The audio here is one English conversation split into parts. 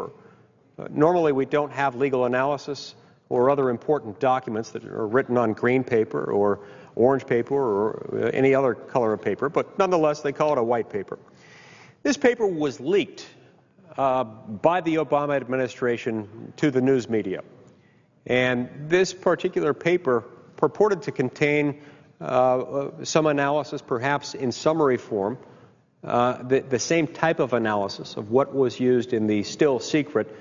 paper. Normally we don't have legal analysis or other important documents that are written on green paper or orange paper or any other color of paper, but nonetheless they call it a white paper. This paper was leaked by the Obama administration to the news media. And this particular paper purported to contain some analysis, perhaps in summary form, the same type of analysis of what was used in the still secret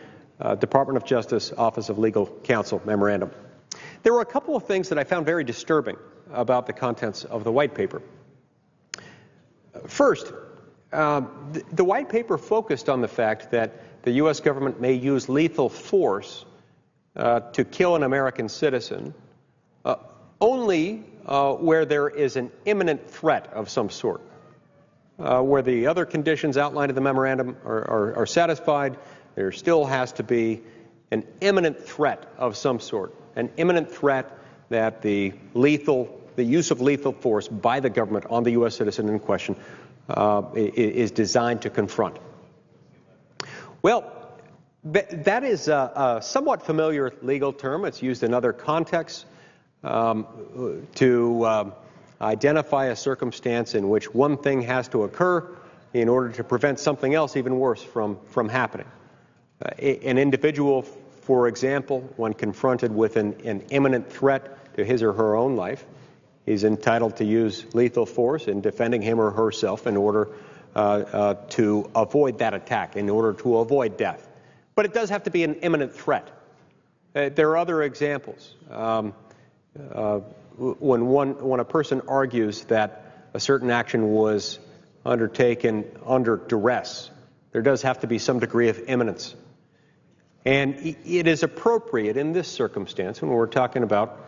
Department of Justice Office of Legal Counsel memorandum. There were a couple of things that I found very disturbing about the contents of the white paper. First, the white paper focused on the fact that the U.S. government may use lethal force to kill an American citizen only where there is an imminent threat of some sort. Where the other conditions outlined in the memorandum are satisfied, there still has to be an imminent threat of some sort, an imminent threat that the use of lethal force by the government on the U.S. citizen in question is designed to confront. Well, that is a somewhat familiar legal term. It's used in other contexts to identify a circumstance in which one thing has to occur in order to prevent something else even worse from happening. An individual, for example, when confronted with an imminent threat to his or her own life, is entitled to use lethal force in defending him or herself in order to avoid that attack, in order to avoid death. But it does have to be an imminent threat. There are other examples. When a person argues that a certain action was undertaken under duress, there does have to be some degree of imminence. And it is appropriate in this circumstance when we're talking about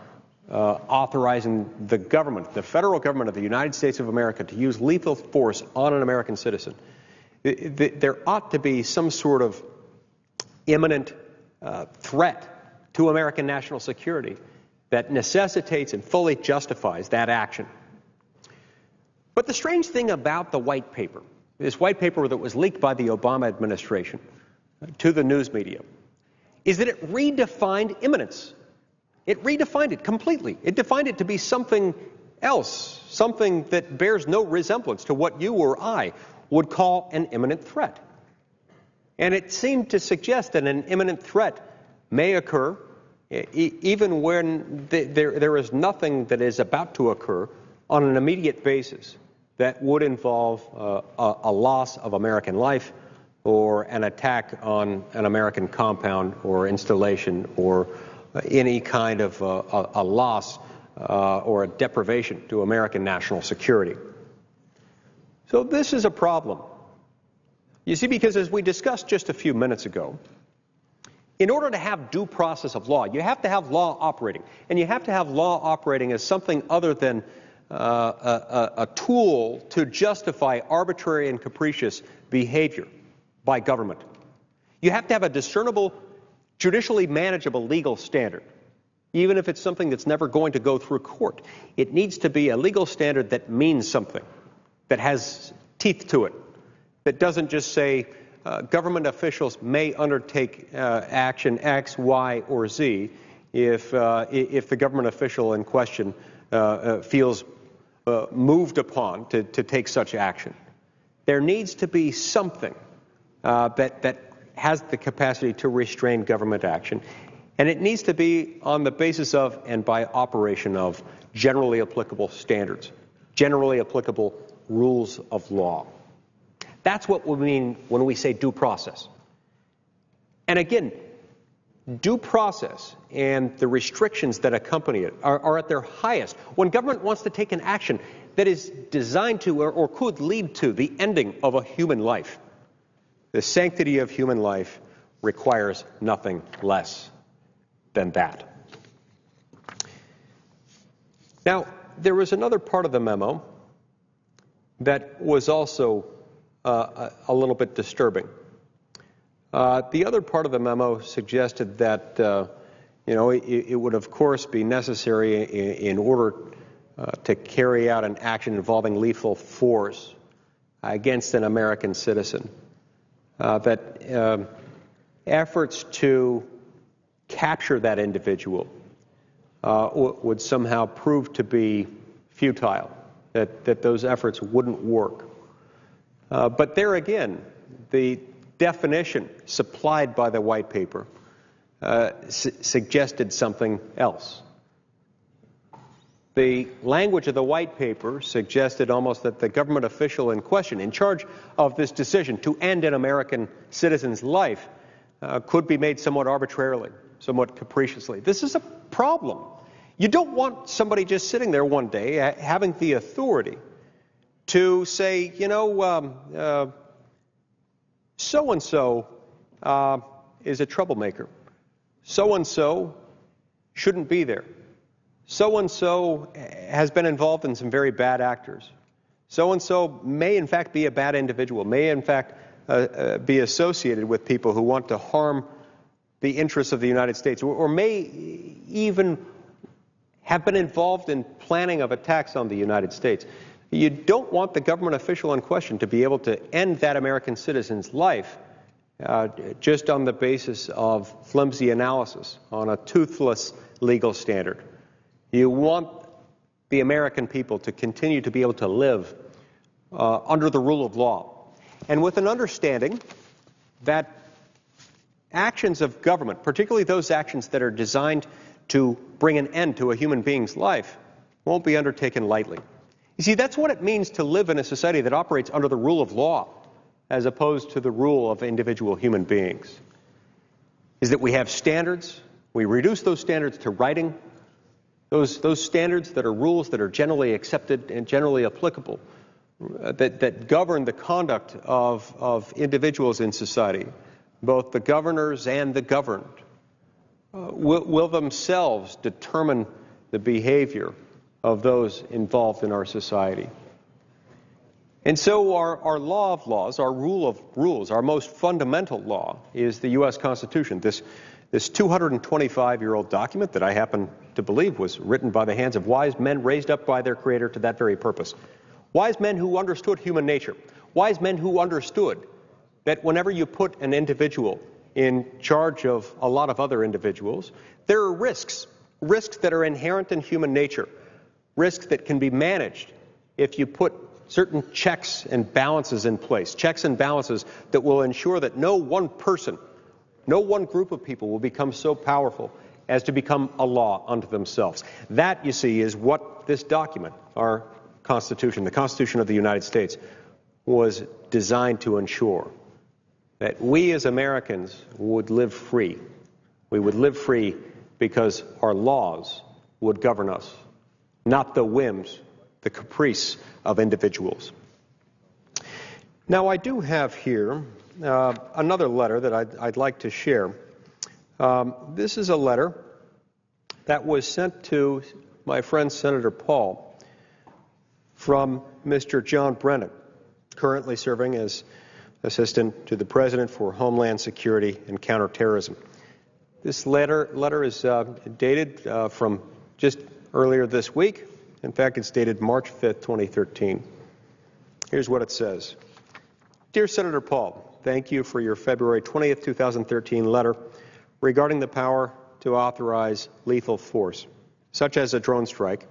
authorizing the government, the federal government of the United States of America, to use lethal force on an American citizen. There ought to be some sort of imminent threat to American national security that necessitates and fully justifies that action. But the strange thing about the white paper, this white paper that was leaked by the Obama administration to the news media, is that it redefined imminence. It redefined it completely. It defined it to be something else, something that bears no resemblance to what you or I would call an imminent threat. And it seemed to suggest that an imminent threat may occur even when there is nothing that is about to occur on an immediate basis that would involve a loss of American life or an attack on an American compound or installation or any kind of a loss or a deprivation to American national security. So this is a problem. You see, because as we discussed just a few minutes ago, in order to have due process of law, you have to have law operating. And you have to have law operating as something other than a tool to justify arbitrary and capricious behavior by government. You have to have a discernible, judicially manageable legal standard, even if it's something that's never going to go through court. It needs to be a legal standard that means something, that has teeth to it, that doesn't just say government officials may undertake action X, Y, or Z if the government official in question feels moved upon to take such action. There needs to be something that has the capacity to restrain government action, and it needs to be on the basis of and by operation of generally applicable standards, generally applicable rules of law. That's what we mean when we say due process. And again, due process and the restrictions that accompany it are at their highest when government wants to take an action that is designed to or could lead to the ending of a human life. The sanctity of human life requires nothing less than that. Now, there was another part of the memo that was also a little bit disturbing. The other part of the memo suggested that, it would of course be necessary in order to carry out an action involving lethal force against an American citizen, that efforts to capture that individual would somehow prove to be futile, that those efforts wouldn't work. But there again, the definition supplied by the white paper suggested something else. The language of the white paper suggested almost that the government official in question, in charge of this decision to end an American citizen's life, could be made somewhat arbitrarily, somewhat capriciously. This is a problem. You don't want somebody just sitting there one day having the authority to say, you know, so-and-so is a troublemaker. So-and-so shouldn't be there. So-and-so has been involved in some very bad actors. So-and-so may in fact be a bad individual, may in fact be associated with people who want to harm the interests of the United States, or may even have been involved in planning of attacks on the United States. You don't want the government official in question to be able to end that American citizen's life just on the basis of flimsy analysis, on a toothless legal standard. You want the American people to continue to be able to live under the rule of law, and with an understanding that actions of government, particularly those actions that are designed to bring an end to a human being's life, won't be undertaken lightly. You see, that's what it means to live in a society that operates under the rule of law as opposed to the rule of individual human beings, is that we have standards, we reduce those standards to writing, those standards that are rules that are generally accepted and generally applicable, that govern the conduct of individuals in society, both the governors and the governed, will themselves determine the behavior of those involved in our society. And so our law of laws, our rule of rules, our most fundamental law is the U.S. Constitution, this 225-year-old document that I happen to believe was written by the hands of wise men raised up by their Creator to that very purpose. Wise men who understood human nature. Wise men who understood that whenever you put an individual in charge of a lot of other individuals, there are risks that are inherent in human nature, risks that can be managed if you put certain checks and balances in place, checks and balances that will ensure that no one person, no one group of people will become so powerful as to become a law unto themselves. That, you see, is what this document, our Constitution, the Constitution of the United States, was designed to ensure. That we as Americans would live free. We would live free because our laws would govern us, not the whims, the caprice of individuals. Now, I do have here another letter that I'd like to share. This is a letter that was sent to my friend Senator Paul from Mr. John Brennan, currently serving as Assistant to the President for Homeland Security and Counterterrorism. This letter is dated from just earlier this week. In fact, it's dated March 5th, 2013. Here's what it says. Dear Senator Paul, thank you for your February 20th, 2013 letter regarding the power to authorize lethal force, such as a drone strike,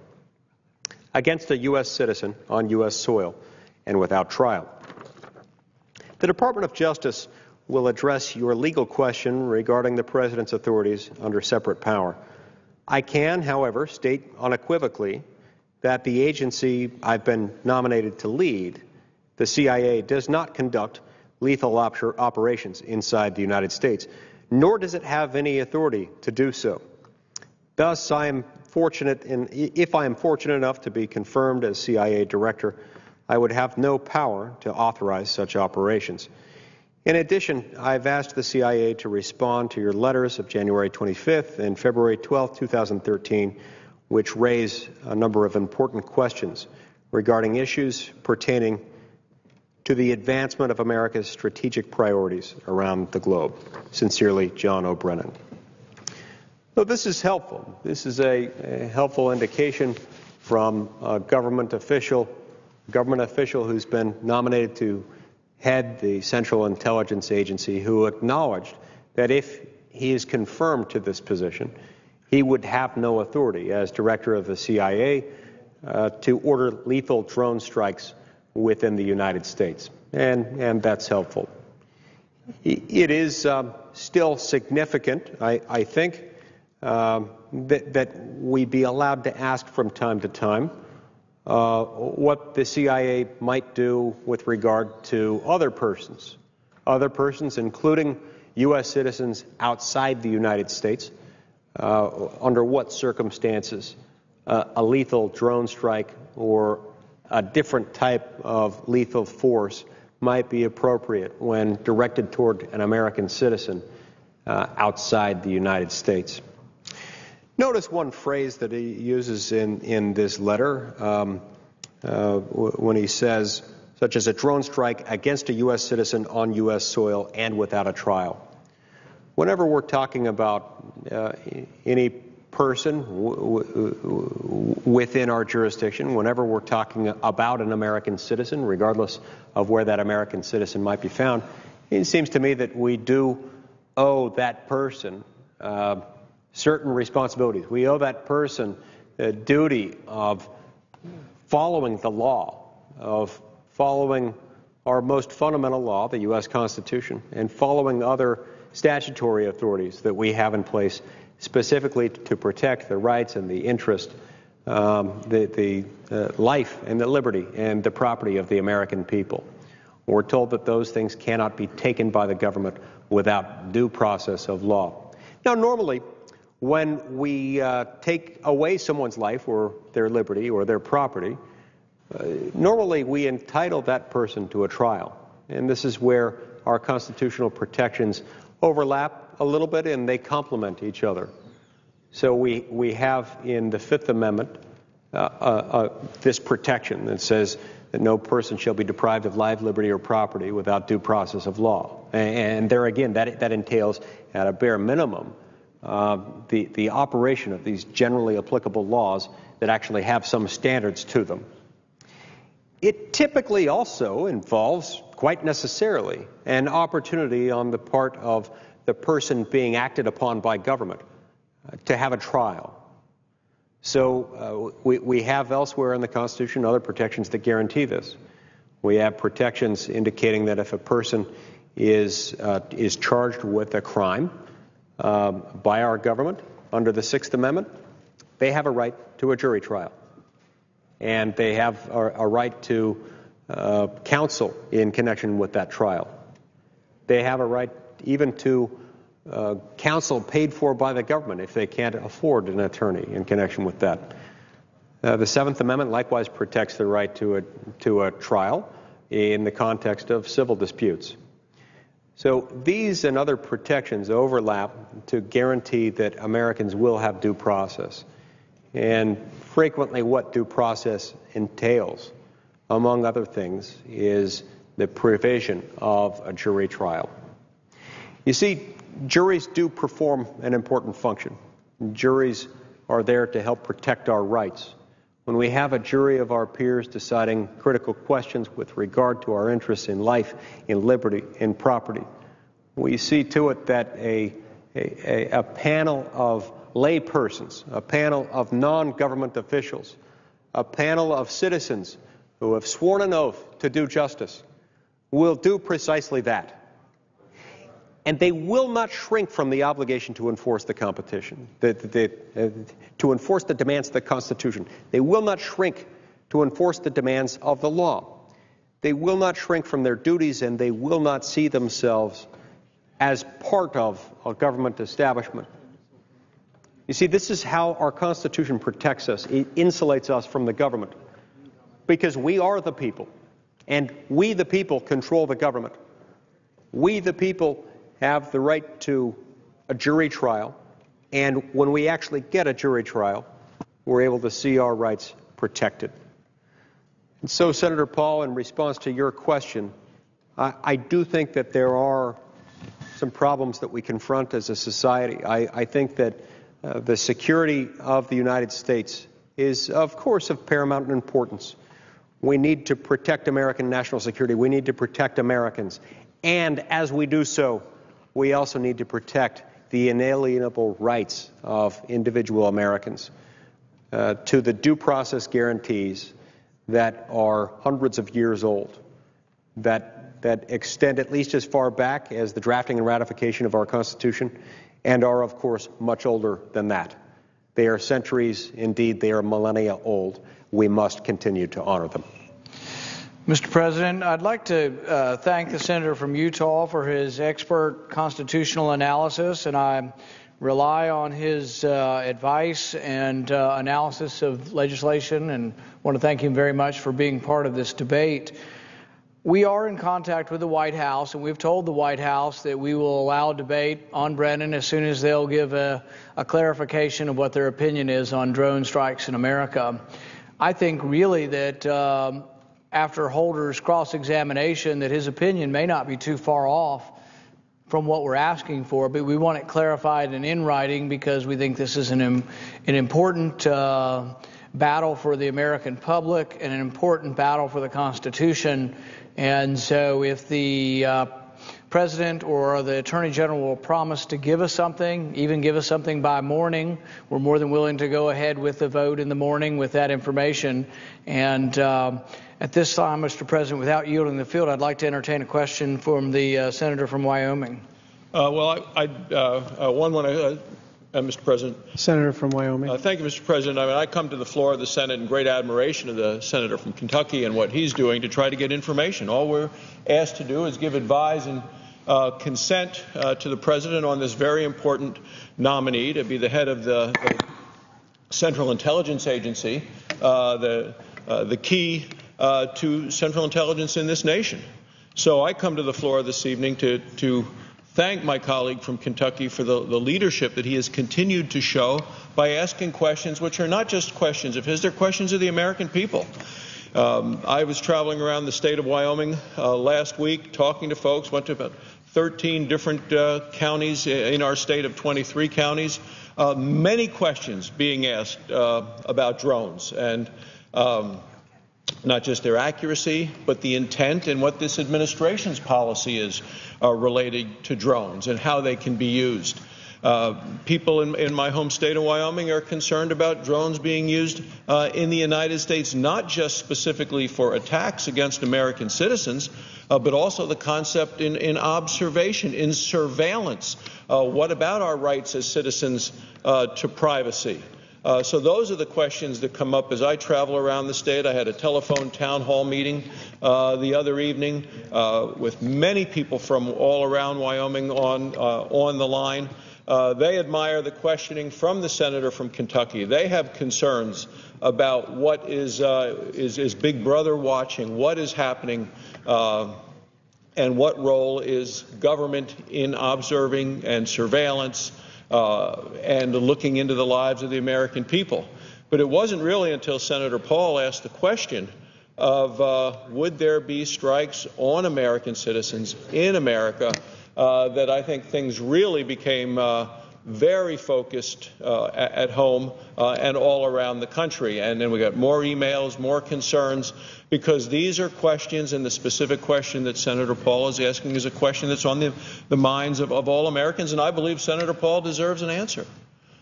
against a U.S. citizen on U.S. soil and without trial. The Department of Justice will address your legal question regarding the President's authorities under separate power. I can, however, state unequivocally that the agency I've been nominated to lead, the CIA, does not conduct lethal operations inside the United States, nor does it have any authority to do so. Thus, if I am fortunate enough to be confirmed as CIA Director, I would have no power to authorize such operations. In addition, I've asked the CIA to respond to your letters of January 25th and February 12th, 2013, which raise a number of important questions regarding issues pertaining to the advancement of America's strategic priorities around the globe. Sincerely, John O. Brennan. So this is helpful. This is a helpful indication from a government official who's been nominated to head the Central Intelligence Agency, who acknowledged that if he is confirmed to this position, he would have no authority as director of the CIA to order lethal drone strikes within the United States, and that's helpful. It is still significant, I think, that we be allowed to ask from time to time what the CIA might do with regard to other persons including U.S. citizens outside the United States, under what circumstances a lethal drone strike or a different type of lethal force might be appropriate when directed toward an American citizen outside the United States. Notice one phrase that he uses in this letter when he says, such as a drone strike against a U.S. citizen on U.S. soil and without a trial. Whenever we're talking about any person within our jurisdiction, whenever we're talking about an American citizen, regardless of where that American citizen might be found, it seems to me that we do owe that person certain responsibilities. We owe that person the duty of following the law, of following our most fundamental law, the U.S. Constitution, and following other statutory authorities that we have in place specifically to protect the rights and the interest, the life and the liberty and the property of the American people. We're told that those things cannot be taken by the government without due process of law. Now, normally, when we take away someone's life or their liberty or their property, normally we entitle that person to a trial. And this is where our constitutional protections overlap a little bit and they complement each other. So we have in the Fifth Amendment this protection that says that no person shall be deprived of life, liberty, or property without due process of law. And there again, that entails at a bare minimum the operation of these generally applicable laws that actually have some standards to them. It typically also involves, quite necessarily, an opportunity on the part of the person being acted upon by government to have a trial. So we have elsewhere in the Constitution other protections that guarantee this. We have protections indicating that if a person is charged with a crime by our government under the Sixth Amendment, they have a right to a jury trial. And they have a right to counsel in connection with that trial. They have a right even to counsel paid for by the government if they can't afford an attorney in connection with that. The Seventh Amendment likewise protects the right to a trial in the context of civil disputes. So these and other protections overlap to guarantee that Americans will have due process. And frequently what due process entails, among other things, is the provision of a jury trial. You see, juries do perform an important function. Juries are there to help protect our rights. When we have a jury of our peers deciding critical questions with regard to our interests in life, in liberty, in property, we see to it that a panel of lay persons, a panel of non-government officials, a panel of citizens who have sworn an oath to do justice will do precisely that. And they will not shrink from the obligation to enforce the competition, to enforce the demands of the Constitution. They will not shrink to enforce the demands of the law. They will not shrink from their duties, and they will not see themselves as part of a government establishment. You see, this is how our Constitution protects us. It insulates us from the government because we are the people, and we the people control the government. We the people have the right to a jury trial, and when we actually get a jury trial, we're able to see our rights protected. And so, Senator Paul, in response to your question, I do think that there are some problems that we confront as a society. I think that the security of the United States is, of course, of paramount importance. We need to protect American national security. We need to protect Americans. And as we do so, we also need to protect the inalienable rights of individual Americans to the due process guarantees that are hundreds of years old, that extend at least as far back as the drafting and ratification of our Constitution, and are, of course, much older than that. They are centuries, indeed, they are millennia old. We must continue to honor them. Mr. President, I'd like to thank the senator from Utah for his expert constitutional analysis, and I rely on his advice and analysis of legislation, and want to thank him very much for being part of this debate. We are in contact with the White House, and we've told the White House that we will allow debate on Brennan as soon as they'll give a clarification of what their opinion is on drone strikes in America. I think really that after Holder's cross-examination, that his opinion may not be too far off from what we're asking for, but we want it clarified and in writing because we think this is an important battle for the American public and an important battle for the Constitution. And so if the President or the Attorney General will promise to give us something, even give us something by morning, we're more than willing to go ahead with the vote in the morning with that information. And at this time, Mr. President, without yielding the field, I'd like to entertain a question from the senator from Wyoming. Mr. President. Senator from Wyoming. Thank you, Mr. President. I come to the floor of the Senate in great admiration of the senator from Kentucky and what he's doing to try to get information. All we're asked to do is give advice and consent to the President on this very important nominee to be the head of the Central Intelligence Agency, the key to Central Intelligence in this nation. So I come to the floor this evening to thank my colleague from Kentucky for the leadership that he has continued to show by asking questions which are not just questions of his, they're questions of the American people. I was traveling around the state of Wyoming last week talking to folks, went to about 13 different counties in our state of 23 counties, many questions being asked about drones and not just their accuracy, but the intent and what this administration's policy is related to drones and how they can be used. People in my home state of Wyoming are concerned about drones being used in the United States, not just specifically for attacks against American citizens, but also the concept in observation, in surveillance. What about our rights as citizens to privacy? So those are the questions that come up as I travel around the state. I had a telephone town hall meeting the other evening with many people from all around Wyoming on the line. They admire the questioning from the senator from Kentucky. They have concerns about what is Big Brother watching, what is happening, and what role is government in observing and surveillance and looking into the lives of the American people. But it wasn't really until Senator Paul asked the question of would there be strikes on American citizens in America that I think things really became very focused at home and all around the country. And then we got more emails, more concerns, because these are questions, and the specific question that Senator Paul is asking is a question that's on the minds of all Americans, and I believe Senator Paul deserves an answer.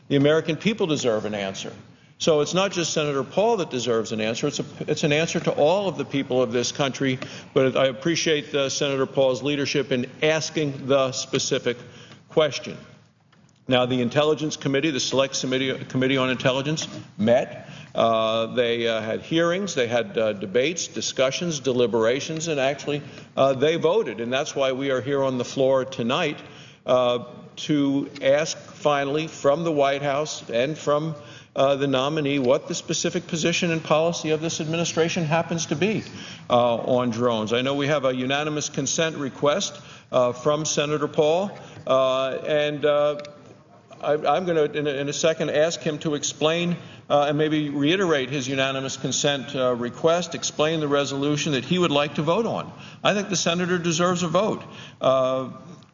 The American people deserve an answer. So it's not just Senator Paul that deserves an answer, it's an answer to all of the people of this country, but I appreciate Senator Paul's leadership in asking the specific question. Now, the Intelligence Committee, the Select Committee on Intelligence, met. They had hearings, they had debates, discussions, deliberations, and actually they voted. And that's why we are here on the floor tonight to ask finally from the White House and from the nominee what the specific position and policy of this administration happens to be on drones. I know we have a unanimous consent request from Senator Paul, and I'm going to, in a second, ask him to explain and maybe reiterate his unanimous consent request, explain the resolution that he would like to vote on. I think the senator deserves a vote.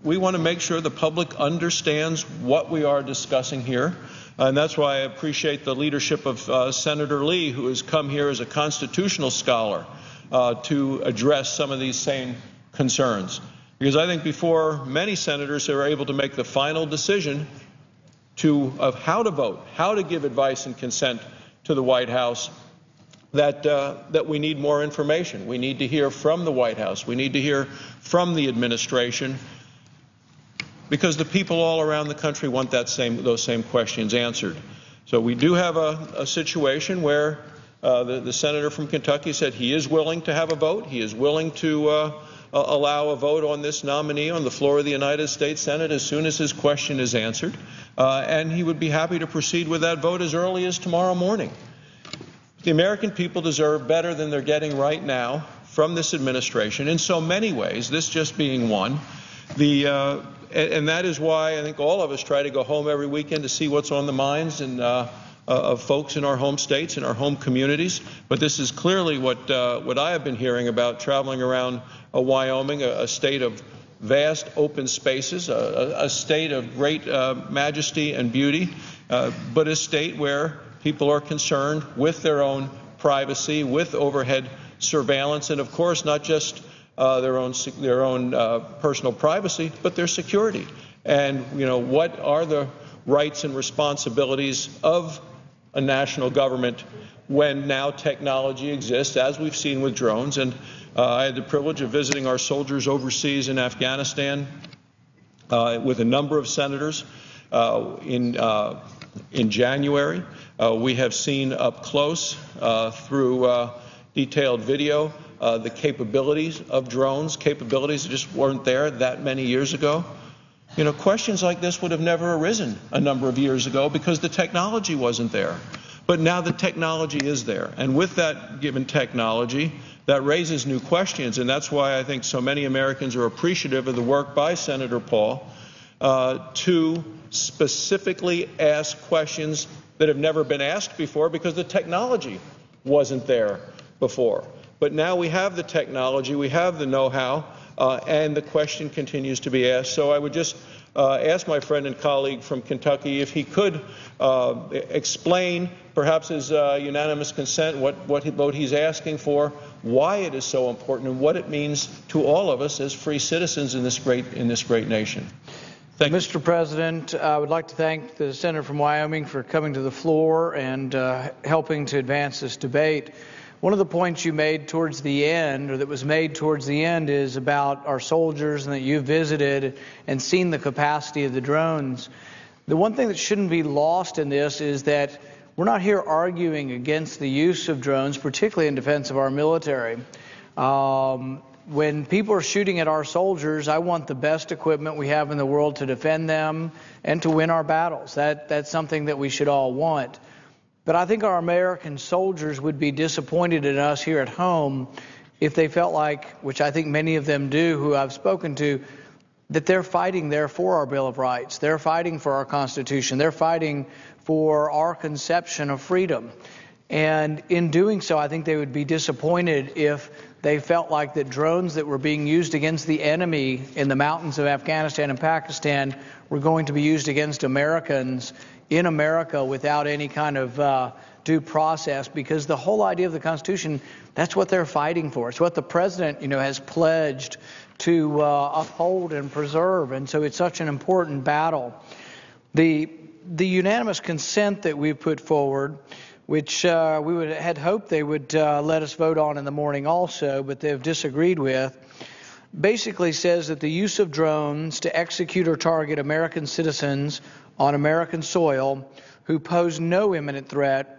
We want to make sure the public understands what we are discussing here, and that's why I appreciate the leadership of Senator Lee, who has come here as a constitutional scholar to address some of these same concerns. Because I think before many senators are able to make the final decision of how to vote, how to give advice and consent to the White House, that we need more information. We need to hear from the White House. We need to hear from the administration, because the people all around the country want those same questions answered. So we do have a situation where the senator from Kentucky said he is willing to have a vote. He is willing to allow a vote on this nominee on the floor of the United States Senate as soon as his question is answered, and he would be happy to proceed with that vote as early as tomorrow morning. The American people deserve better than they're getting right now from this administration in so many ways, this just being one. And that is why I think all of us try to go home every weekend to see what's on the minds of folks in our home states, in our home communities. But this is clearly what I have been hearing about traveling around Wyoming, a state of vast open spaces, a state of great majesty and beauty, but a state where people are concerned with their own privacy, with overhead surveillance, and of course not just their own personal privacy, but their security. And what are the rights and responsibilities of a national government when now technology exists, as we've seen with drones? And I had the privilege of visiting our soldiers overseas in Afghanistan with a number of senators in January. We have seen up close through detailed video the capabilities of drones, capabilities that just weren't there that many years ago. Questions like this would have never arisen a number of years ago because the technology wasn't there. But now the technology is there. And with that given technology, that raises new questions. And that's why I think so many Americans are appreciative of the work by Senator Paul to specifically ask questions that have never been asked before because the technology wasn't there before. But now we have the technology, we have the know-how, and the question continues to be asked. So I would just ask my friend and colleague from Kentucky if he could explain, perhaps his unanimous consent, what vote he's asking for, why it is so important, and what it means to all of us as free citizens in this great nation. Thank you. Mr. President, I would like to thank the senator from Wyoming for coming to the floor and helping to advance this debate. One of the points you made towards the end, or that was made towards the end, is about our soldiers and that you visited and seen the capacity of the drones. The one thing that shouldn't be lost in this is that we're not here arguing against the use of drones, particularly in defense of our military. When people are shooting at our soldiers, I want the best equipment we have in the world to defend them and to win our battles. That's something that we should all want. But I think our American soldiers would be disappointed in us here at home if they felt like, which I think many of them do who I've spoken to, that they're fighting there for our Bill of Rights. They're fighting for our Constitution. They're fighting for our conception of freedom. And in doing so, I think they would be disappointed if they felt like that drones that were being used against the enemy in the mountains of Afghanistan and Pakistan were going to be used against Americans in America without any kind of due process, because the whole idea of the Constitution, that's what they're fighting for. It's what the president, has pledged to uphold and preserve, and so it's such an important battle. The unanimous consent that we put forward, which had hoped they would let us vote on in the morning also, but they've disagreed with, basically says that the use of drones to execute or target American citizens on American soil who pose no imminent threat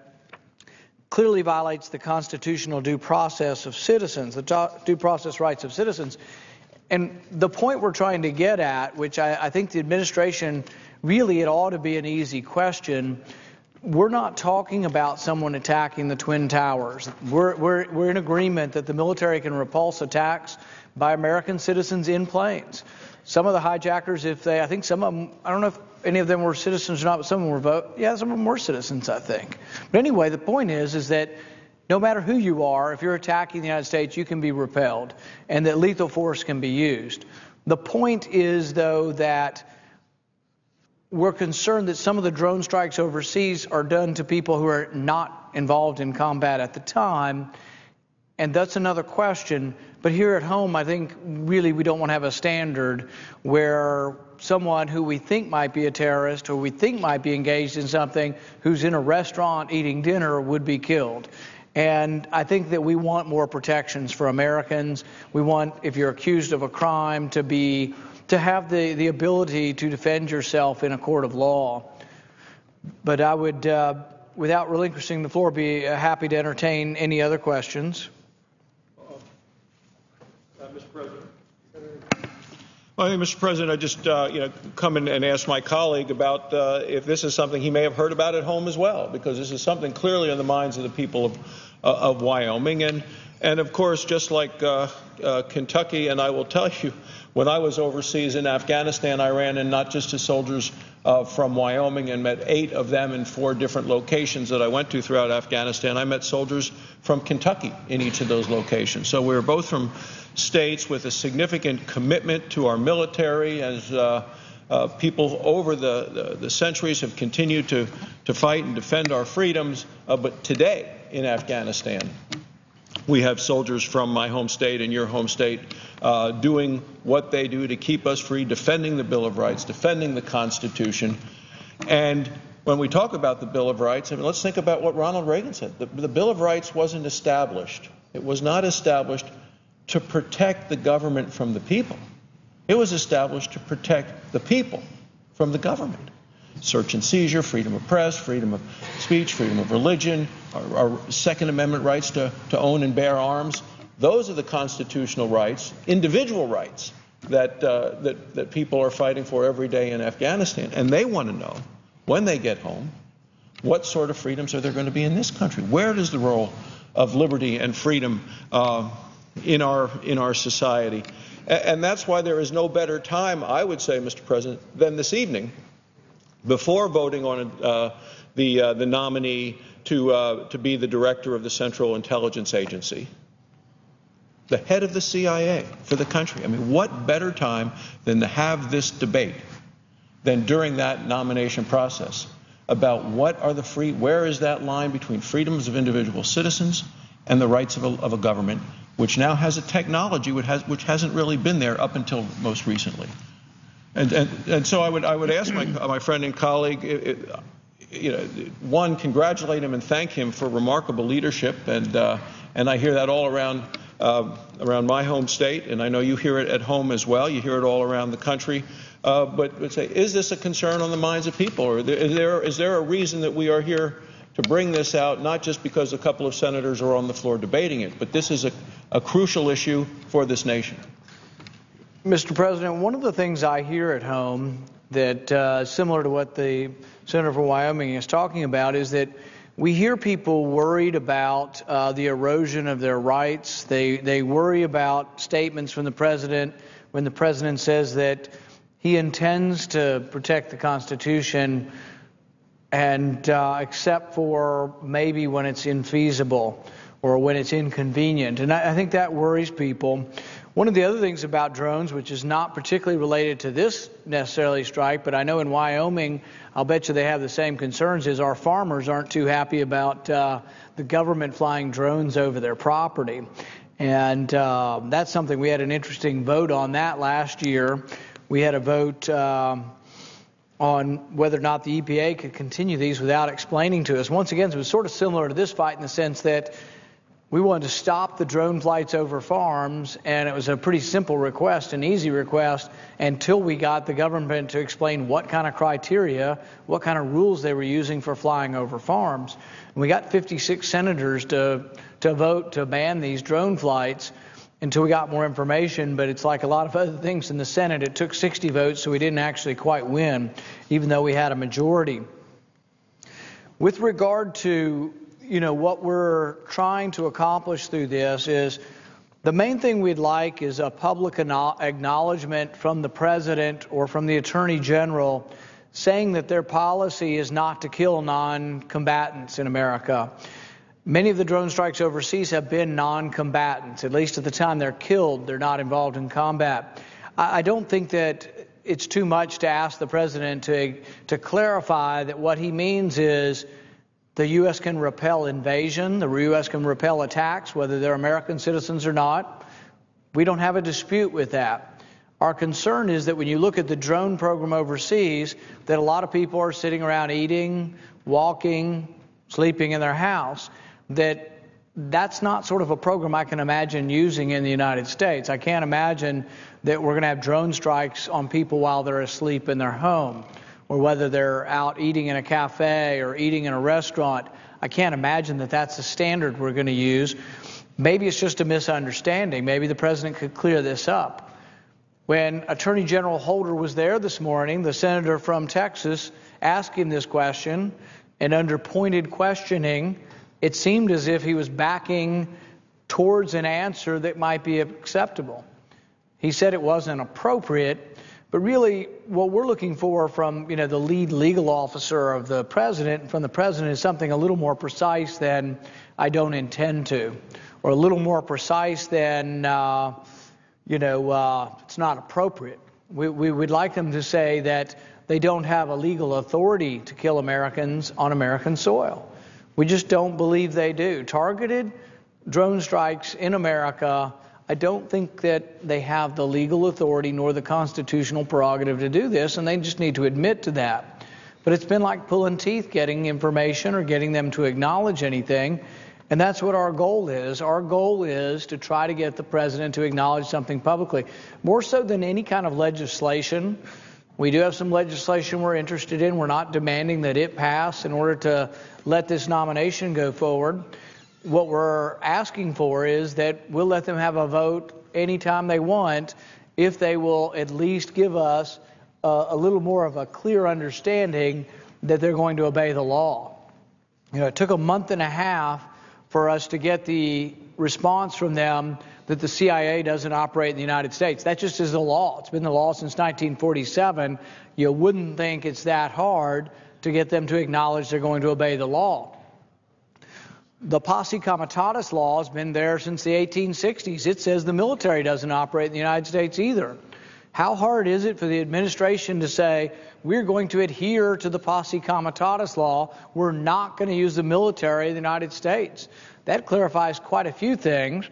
clearly violates the constitutional due process of citizens, the due process rights of citizens. And the point we're trying to get at, which I think the administration, really it ought to be an easy question, we're not talking about someone attacking the Twin Towers. We're in agreement that the military can repulse attacks by American citizens in planes. Some of the hijackers, I think some of them, I don't know if any of them were citizens or not, but some of them were some of them were citizens, I think. But anyway, the point is that no matter who you are, if you're attacking the United States, you can be repelled, and that lethal force can be used. The point is, though, that we're concerned that some of the drone strikes overseas are done to people who are not involved in combat at the time, and that's another question. But here at home, I think really we don't want to have a standard where someone who we think might be a terrorist or we think might be engaged in something who's in a restaurant eating dinner would be killed. And I think that we want more protections for Americans. We want, if you're accused of a crime, to have the ability to defend yourself in a court of law. But I would, without relinquishing the floor, be happy to entertain any other questions. Mr. President. Well, Mr. President, I just come in and ask my colleague about if this is something he may have heard about at home as well, because this is something clearly on the minds of the people of Wyoming, and of course, just like Kentucky, and I will tell you, when I was overseas in Afghanistan, I ran in not just to soldiers from Wyoming and met 8 of them in 4 different locations that I went to throughout Afghanistan. I met soldiers from Kentucky in each of those locations. So we were both from states with a significant commitment to our military, as people over the centuries have continued to fight and defend our freedoms. But today in Afghanistan, we have soldiers from my home state and your home state doing what they do to keep us free, defending the Bill of Rights, defending the Constitution. And when we talk about the Bill of Rights, I mean, let's think about what Ronald Reagan said. The Bill of Rights wasn't established. It was not established to protect the government from the people. It was established to protect the people from the government. Search and seizure, freedom of press, freedom of speech, freedom of religion, our Second Amendment rights to own and bear arms. Those are the constitutional rights, individual rights that people are fighting for every day in Afghanistan. And they want to know, when they get home, what sort of freedoms are there going to be in this country? Where does the role of liberty and freedom in our society? And that's why there is no better time, I would say, Mr. President, than this evening, before voting on the nominee to be the director of the Central Intelligence Agency, the head of the CIA for the country. I mean, what better time than to have this debate than during that nomination process about what are where is that line between freedoms of individual citizens and the rights of a government, which now has a technology which hasn't really been there up until most recently. And so I would ask my friend and colleague, one, congratulate him and thank him for remarkable leadership, and I hear that all around my home state, and I know you hear it at home as well. You hear it all around the country. But say, is this a concern on the minds of people, or is there a reason that we are here to bring this out, not just because a couple of senators are on the floor debating it, but this is a crucial issue for this nation? Mr. President, one of the things I hear at home that similar to what the senator from Wyoming is talking about is that we hear people worried about the erosion of their rights. They worry about statements from the president when the president says that he intends to protect the Constitution, and except for maybe when it's infeasible or when it's inconvenient. And I think that worries people. One of the other things about drones, which is not particularly related to this necessarily strike, but I know in Wyoming, I'll bet you they have the same concerns, is our farmers aren't too happy about the government flying drones over their property. And that's something, we had an interesting vote on that last year. We had a vote on whether or not the EPA could continue these without explaining to us. Once again, it was sort of similar to this fight in the sense that we wanted to stop the drone flights over farms, and it was a pretty simple request, an easy request, until we got the government to explain what kind of criteria, what kind of rules they were using for flying over farms. And we got 56 senators to vote to ban these drone flights until we got more information, but it's like a lot of other things in the Senate. It took 60 votes, so we didn't actually quite win, even though we had a majority. With regard to what we're trying to accomplish through this is the main thing we'd like is a public acknowledgement from the president or from the attorney general saying that their policy is not to kill non-combatants in America. Many of the drone strikes overseas have been non-combatants. At least at the time they're killed, they're not involved in combat. I don't think that it's too much to ask the president to clarify that what he means is The U.S. can repel invasion. The U.S. can repel attacks, whether they're American citizens or not. We don't have a dispute with that. Our concern is that when you look at the drone program overseas, that a lot of people are sitting around eating, walking, sleeping in their house, that's not sort of a program I can imagine using in the United States. I can't imagine that we're going to have drone strikes on people while they're asleep in their home, or whether they're out eating in a cafe or eating in a restaurant. I can't imagine that that's the standard we're going to use. Maybe it's just a misunderstanding. Maybe the president could clear this up. When Attorney General Holder was there this morning, the senator from Texas asked him this question, and under pointed questioning, it seemed as if he was backing towards an answer that might be acceptable. He said it wasn't appropriate, but really what we're looking for from the lead legal officer of the president and from the president is something a little more precise than "I don't intend to," or a little more precise than it's not appropriate. We would like them to say that they don't have a legal authority to kill Americans on American soil. We just don't believe they do. Targeted drone strikes in America, I don't think that they have the legal authority nor the constitutional prerogative to do this, and they just need to admit to that. But it's been like pulling teeth getting information or getting them to acknowledge anything, and that's what our goal is. Our goal is to try to get the president to acknowledge something publicly. More so than any kind of legislation, we do have some legislation we're interested in. We're not demanding that it pass in order to let this nomination go forward. What we're asking for is that we'll let them have a vote anytime they want if they will at least give us a little more of a clear understanding that they're going to obey the law. It took a month and a half for us to get the response from them that the CIA doesn't operate in the United States. That just is the law. It's been the law since 1947. You wouldn't think it's that hard to get them to acknowledge they're going to obey the law. The posse comitatus law has been there since the 1860s. It says the military doesn't operate in the United States either. How hard is it for the administration to say, we're going to adhere to the posse comitatus law, we're not going to use the military of the United States? That clarifies quite a few things,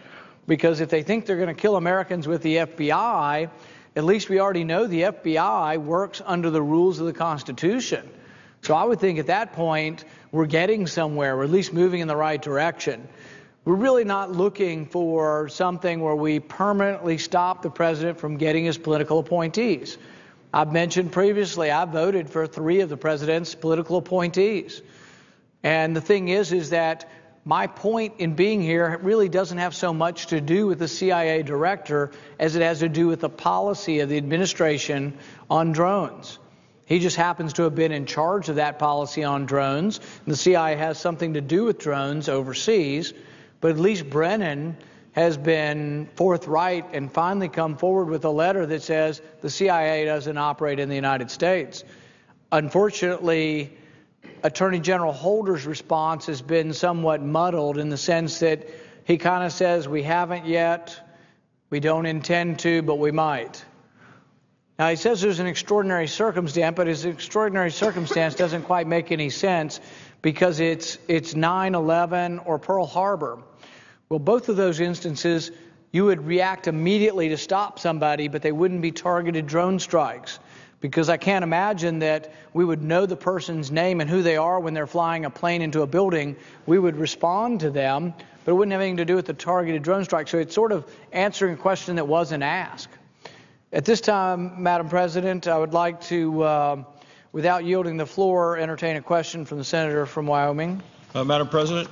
because if they think they're going to kill Americans with the FBI, at least we already know the FBI works under the rules of the Constitution. So I would think at that point we're getting somewhere, we're at least moving in the right direction. We're really not looking for something where we permanently stop the president from getting his political appointees. I've mentioned previously I voted for 3 of the president's political appointees. And the thing is that my point in being here really doesn't have so much to do with the CIA director as it has to do with the policy of the administration on drones. He just happens to have been in charge of that policy on drones. And the CIA has something to do with drones overseas. But at least Brennan has been forthright and finally come forward with a letter that says the CIA doesn't operate in the United States. Unfortunately, Attorney General Holder's response has been somewhat muddled in the sense that he kind of says we haven't yet, we don't intend to, but we might. Now, he says there's an extraordinary circumstance, but his extraordinary circumstance doesn't quite make any sense because it's 9/11 or Pearl Harbor. Well, both of those instances, you would react immediately to stop somebody, but they wouldn't be targeted drone strikes, because I can't imagine that we would know the person's name and who they are when they're flying a plane into a building. We would respond to them, but it wouldn't have anything to do with the targeted drone strike. So it's sort of answering a question that wasn't asked. At this time, Madam President, I would like to, without yielding the floor, entertain a question from the senator from Wyoming. Madam President.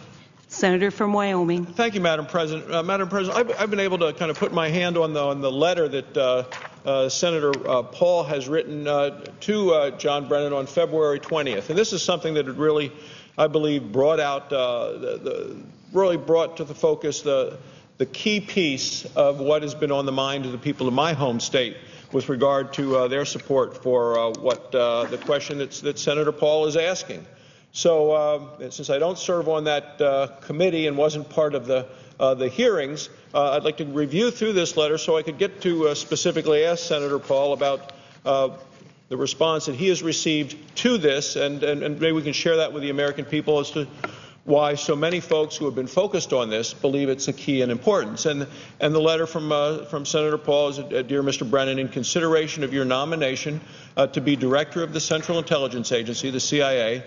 Senator from Wyoming. Thank you, Madam President. Madam President, I've been able to kind of put my hand on the letter that Senator Paul has written to John Brennan on February 20th. And this is something that had really, I believe, brought out, really brought to the focus the key piece of what has been on the mind of the people of my home state with regard to their support for what the question that Senator Paul is asking. So since I don't serve on that committee and wasn't part of the hearings, I'd like to review through this letter so I could get to specifically ask Senator Paul about the response that he has received to this, and maybe we can share that with the American people as to why so many folks who have been focused on this believe it's a key in importance. And the letter from Senator Paul is, dear Mr. Brennan, in consideration of your nomination to be director of the Central Intelligence Agency, the CIA,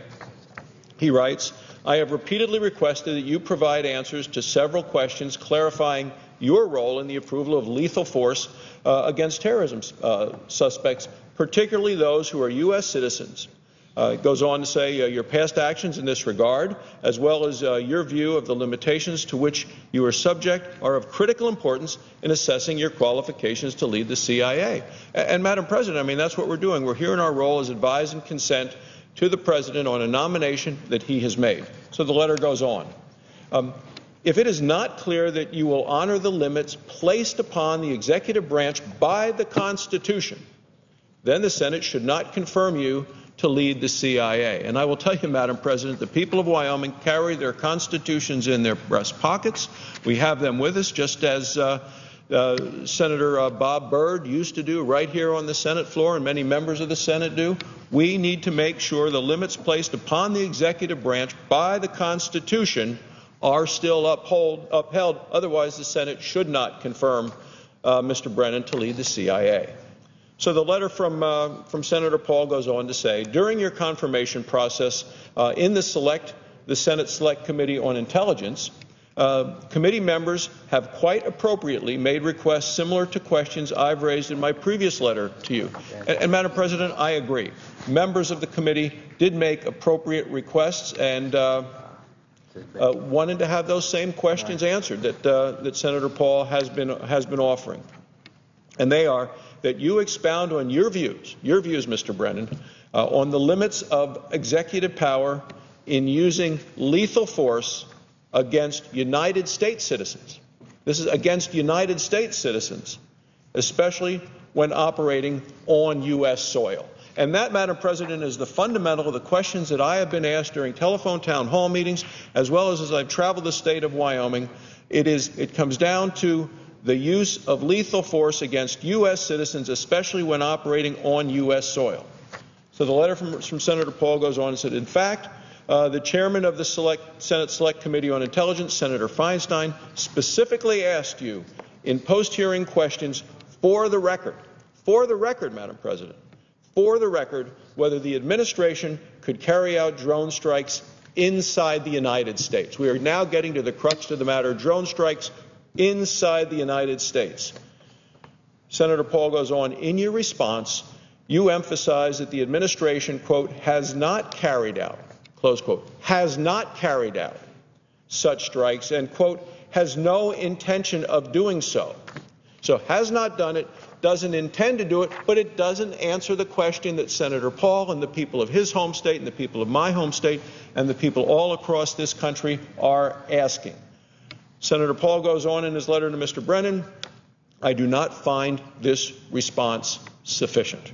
he writes, I have repeatedly requested that you provide answers to several questions clarifying your role in the approval of lethal force against terrorism suspects, particularly those who are U.S. citizens. It goes on to say your past actions in this regard, as well as your view of the limitations to which you are subject, are of critical importance in assessing your qualifications to lead the CIA. And Madam President, I mean, that's what we're doing. We're here in our role as advise and consent to the President on a nomination that he has made. So the letter goes on. If it is not clear that you will honor the limits placed upon the executive branch by the Constitution, then the Senate should not confirm you to lead the CIA. And I will tell you, Madam President, the people of Wyoming carry their constitutions in their breast pockets. We have them with us, just as Senator Bob Byrd used to do right here on the Senate floor, and many members of the Senate do. We need to make sure the limits placed upon the executive branch by the Constitution are still upheld. Otherwise, the Senate should not confirm Mr. Brennan to lead the CIA. So the letter from Senator Paul goes on to say, during your confirmation process in the Senate Select Committee on Intelligence, committee members have quite appropriately made requests similar to questions I've raised in my previous letter to you. And Madam President, I agree. Members of the committee did make appropriate requests and wanted to have those same questions answered that Senator Paul has been offering. And they are that you expound on your views, Mr. Brennan, on the limits of executive power in using lethal force against United States citizens. This is against United States citizens, especially when operating on U.S. soil. And that, Madam President, is the fundamental of the questions that I have been asked during telephone town hall meetings, as well as I've traveled the state of Wyoming. It comes down to the use of lethal force against U.S. citizens, especially when operating on U.S. soil. So the letter from Senator Paul goes on and said, in fact, the chairman of the Senate Select Committee on Intelligence, Senator Feinstein, specifically asked you in post-hearing questions for the record, Madam President, for the record, whether the administration could carry out drone strikes inside the United States. We are now getting to the crux of the matter, drone strikes inside the United States. Senator Paul goes on, in your response, you emphasize that the administration, quote, has not carried out, close quote, has not carried out such strikes and, quote, has no intention of doing so. So has not done it, doesn't intend to do it, but it doesn't answer the question that Senator Paul and the people of his home state and the people of my home state and the people all across this country are asking. Senator Paul goes on in his letter to Mr. Brennan, I do not find this response sufficient.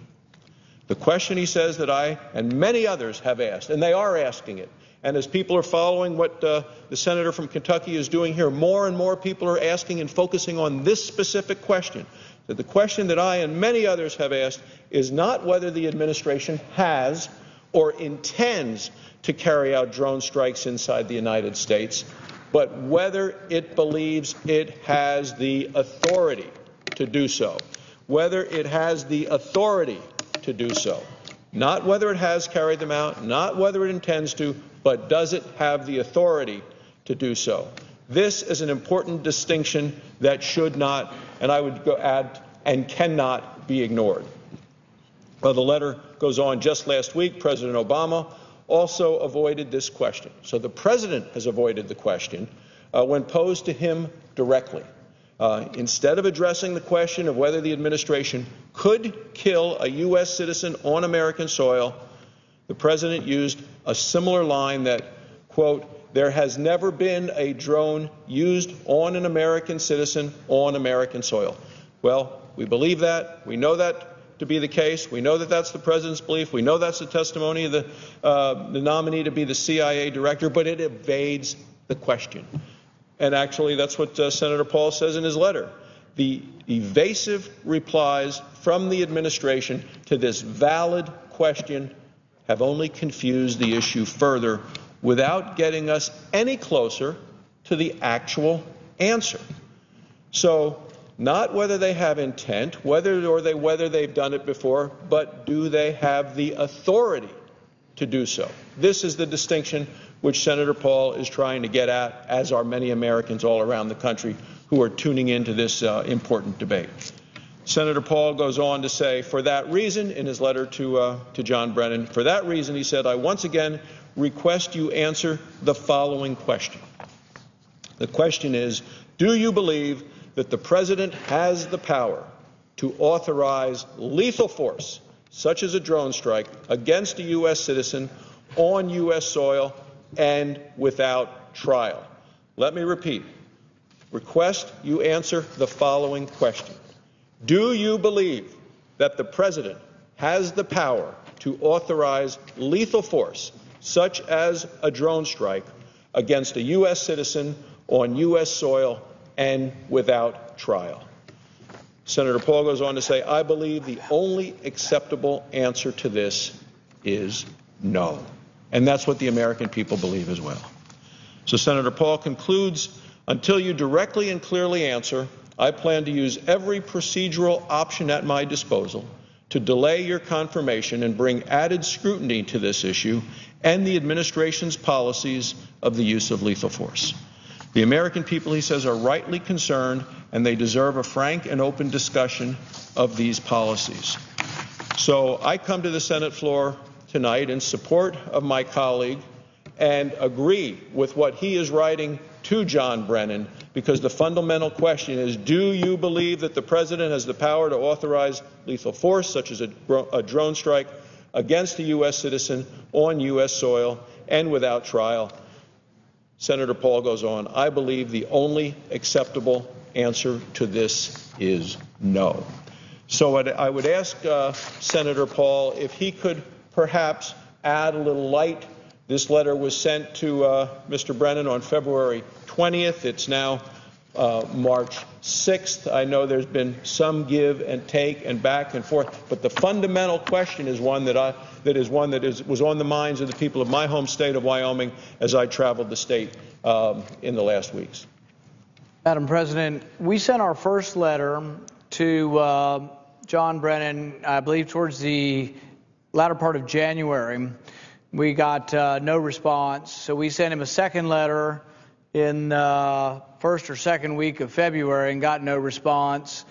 The question, he says, that I and many others have asked, and they are asking it, and as people are following what the senator from Kentucky is doing here, more and more people are asking and focusing on this specific question. That the question that I and many others have asked is not whether the administration has or intends to carry out drone strikes inside the United States, but whether it believes it has the authority to do so. Whether it has the authority to do so. Not whether it has carried them out, not whether it intends to, but does it have the authority to do so. This is an important distinction that should not, and I would add, and cannot be ignored. Well, the letter goes on. Just last week, President Obama also avoided this question. So the president has avoided the question when posed to him directly. Instead of addressing the question of whether the administration could kill a U.S. citizen on American soil, the president used a similar line that, quote, there has never been a drone used on an American citizen on American soil. Well, we believe that. We know that to be the case. We know that that's the president's belief. We know that's the testimony of the nominee to be the CIA director, but it evades the question. And actually, that's what Senator Paul says in his letter. The evasive replies from the administration to this valid question have only confused the issue further without getting us any closer to the actual answer. So not whether they have intent, whether they've done it before, but do they have the authority to do so? This is the distinction which Senator Paul is trying to get at, as are many Americans all around the country who are tuning into this important debate. Senator Paul goes on to say, for that reason, in his letter to John Brennan, for that reason, he said, I once again request you answer the following question. The question is, do you believe that the President has the power to authorize lethal force, such as a drone strike, against a U.S. citizen on U.S. soil and without trial? Let me repeat. Request you answer the following question. Do you believe that the President has the power to authorize lethal force, such as a drone strike, against a U.S. citizen on U.S. soil and without trial? Senator Paul goes on to say, I believe the only acceptable answer to this is no. And that's what the American people believe as well. So Senator Paul concludes, until you directly and clearly answer, I plan to use every procedural option at my disposal to delay your confirmation and bring added scrutiny to this issue and the administration's policies of the use of lethal force. The American people, he says, are rightly concerned, and they deserve a frank and open discussion of these policies. So I come to the Senate floor tonight in support of my colleague and agree with what he is writing to John Brennan, because the fundamental question is, do you believe that the President has the power to authorize lethal force, such as a drone strike, against a U.S. citizen on U.S. soil and without trial? Senator Paul goes on, I believe the only acceptable answer to this is no. So I would ask Senator Paul if he could perhaps add a little light. This letter was sent to Mr. Brennan on February 20th. It's now March 6th. I know there's been some give and take and back and forth, but the fundamental question is one that was on the minds of the people of my home state of Wyoming as I traveled the state in the last weeks. Madam President, we sent our first letter to John Brennan, I believe, towards the latter part of January. We got no response, so we sent him a second letter in first or second week of February and got no response.